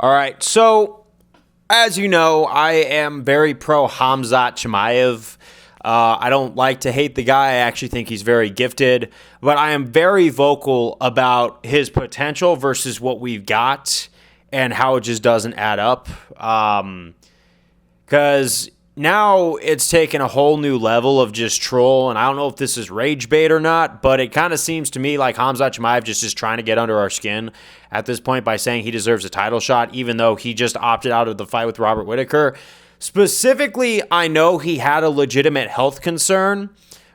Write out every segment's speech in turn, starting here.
All right, so as you know, I am very pro Khamzat Chimaev. I don't like to hate the guy. I actually think he's very gifted, but I am very vocal about his potential versus what we've got and how it just doesn't add up. Because now it's taken a whole new level of just troll, and I don't know if this is rage bait or not, but it kind of seems to me like Khamzat Chimaev just is trying to get under our skin at this point by saying he deserves a title shot, even though he just opted out of the fight with Robert Whittaker. Specifically, I know he had a legitimate health concern,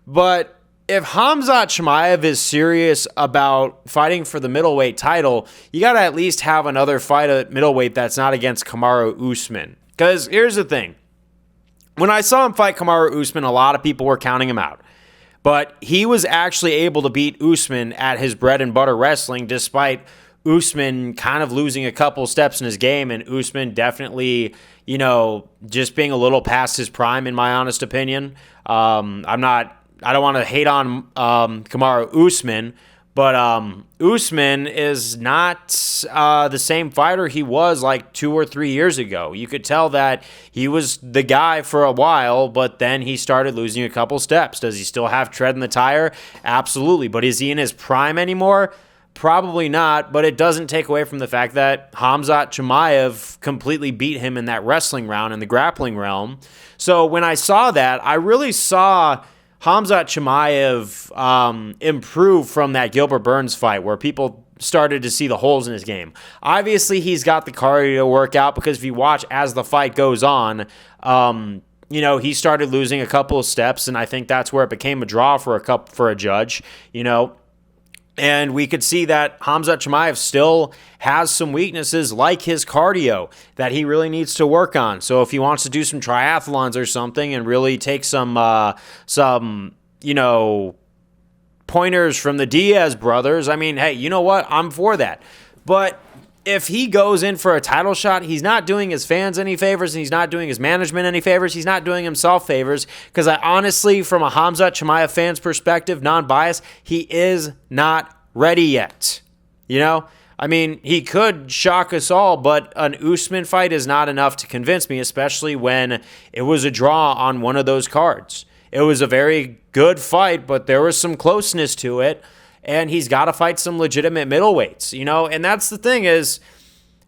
but if Khamzat Chimaev is serious about fighting for the middleweight title, you got to at least have another fight at middleweight that's not against Kamaru Usman. Because here's the thing. When I saw him fight Kamaru Usman, a lot of people were counting him out. But he was actually able to beat Usman at his bread and butter wrestling, despite Usman kind of losing a couple steps in his game, and Usman definitely, just being a little past his prime, in my honest opinion. I don't want to hate on Kamaru Usman, but Usman is not the same fighter he was like 2 or 3 years ago. You could tell that he was the guy for a while, but then he started losing a couple steps. Does he still have tread in the tire? Absolutely. But is he in his prime anymore? Probably not, but it doesn't take away from the fact that Khamzat Chimaev completely beat him in that wrestling round in the grappling realm. So when I saw that, I really saw Khamzat Chimaev improve from that Gilbert Burns fight where people started to see the holes in his game. Obviously, he's got the cardio to work out because if you watch as the fight goes on, he started losing a couple of steps, and I think that's where it became a draw for a judge, And we could see that Khamzat Chimaev still has some weaknesses like his cardio that he really needs to work on. So if he wants to do some triathlons or something and really take some pointers from the Diaz brothers, I mean, hey, you know what? I'm for that. But if he goes in for a title shot, he's not doing his fans any favors and he's not doing his management any favors. He's not doing himself favors because I honestly, from a Khamzat Chimaev fan's perspective, non-biased, he is not ready yet. He could shock us all, but an Usman fight is not enough to convince me, especially when it was a draw on one of those cards. It was a very good fight, but there was some closeness to it. And he's got to fight some legitimate middleweights, And that's the thing is,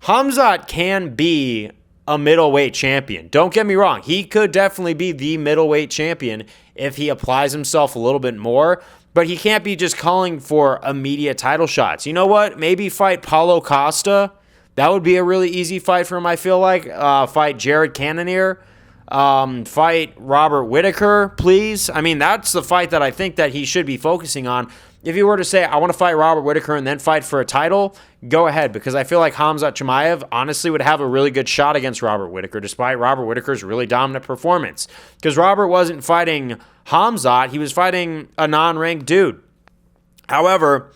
Khamzat can be a middleweight champion. Don't get me wrong. He could definitely be the middleweight champion if he applies himself a little bit more. But he can't be just calling for immediate title shots. You know what? Maybe fight Paulo Costa. That would be a really easy fight for him, I feel like. Fight Jared Cannonier. Fight Robert Whittaker, please. I mean, that's the fight that I think that he should be focusing on. If you were to say, I want to fight Robert Whittaker and then fight for a title, go ahead, because I feel like Khamzat Chimaev honestly would have a really good shot against Robert Whittaker, despite Robert Whittaker's really dominant performance. Because Robert wasn't fighting Khamzat, he was fighting a non-ranked dude. However,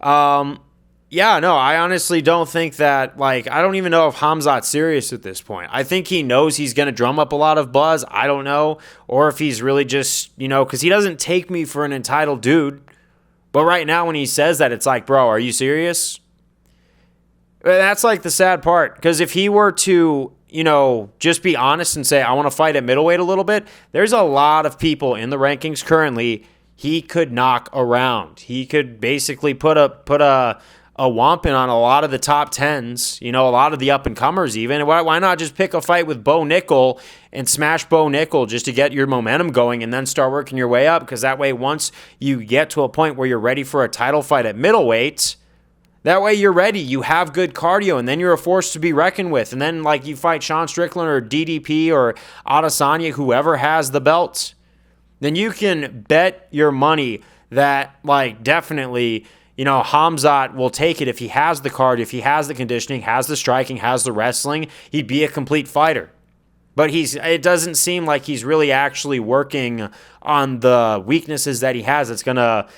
I honestly don't think that, I don't even know if Khamzat's serious at this point. I think he knows he's going to drum up a lot of buzz. I don't know. Or if he's really just, because he doesn't take me for an entitled dude. But right now when he says that, it's like, bro, are you serious? That's the sad part. Because if he were to, just be honest and say, I want to fight at middleweight a little bit, there's a lot of people in the rankings currently he could knock around. He could basically put a whomping on a lot of the top 10s, a lot of the up-and-comers even. Why not just pick a fight with Bo Nickel and smash Bo Nickel just to get your momentum going and then start working your way up? Because that way, once you get to a point where you're ready for a title fight at middleweight, that way you're ready. You have good cardio, and then you're a force to be reckoned with. And then, you fight Sean Strickland or DDP or Adesanya, whoever has the belt, then you can bet your money that, definitely – Khamzat will take it if he has the cardio, if he has the conditioning, has the striking, has the wrestling. He'd be a complete fighter. But it doesn't seem like he's really actually working on the weaknesses that he has that's going to,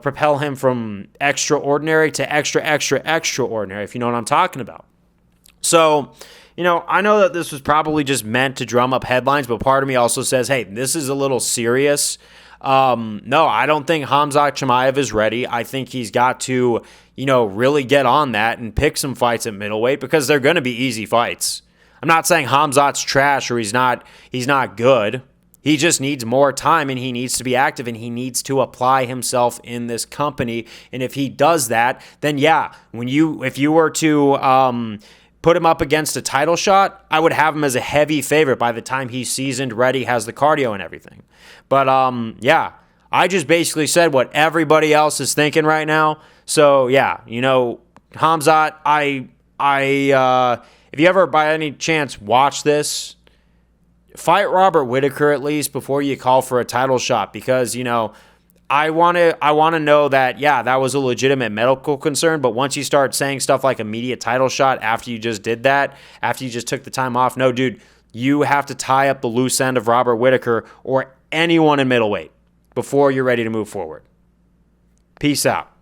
propel him from extraordinary to extraordinary, if you know what I'm talking about. So, I know that this was probably just meant to drum up headlines, but part of me also says, hey, this is a little serious. No, I don't think Khamzat Chimaev is ready. I think he's got to, really get on that and pick some fights at middleweight because they're going to be easy fights. I'm not saying Khamzat's trash or he's not good. He just needs more time and he needs to be active and he needs to apply himself in this company. And if he does that, then yeah, if you were to put him up against a title shot, I would have him as a heavy favorite by the time he's seasoned, ready, has the cardio and everything. But yeah, I just basically said what everybody else is thinking right now. So yeah, Khamzat, if you ever by any chance watch this, fight Robert Whittaker at least before you call for a title shot because, I want to know that, yeah, that was a legitimate medical concern, but once you start saying stuff like immediate title shot after you just did that, after you just took the time off, no, dude, you have to tie up the loose end of Robert Whittaker or anyone in middleweight before you're ready to move forward. Peace out.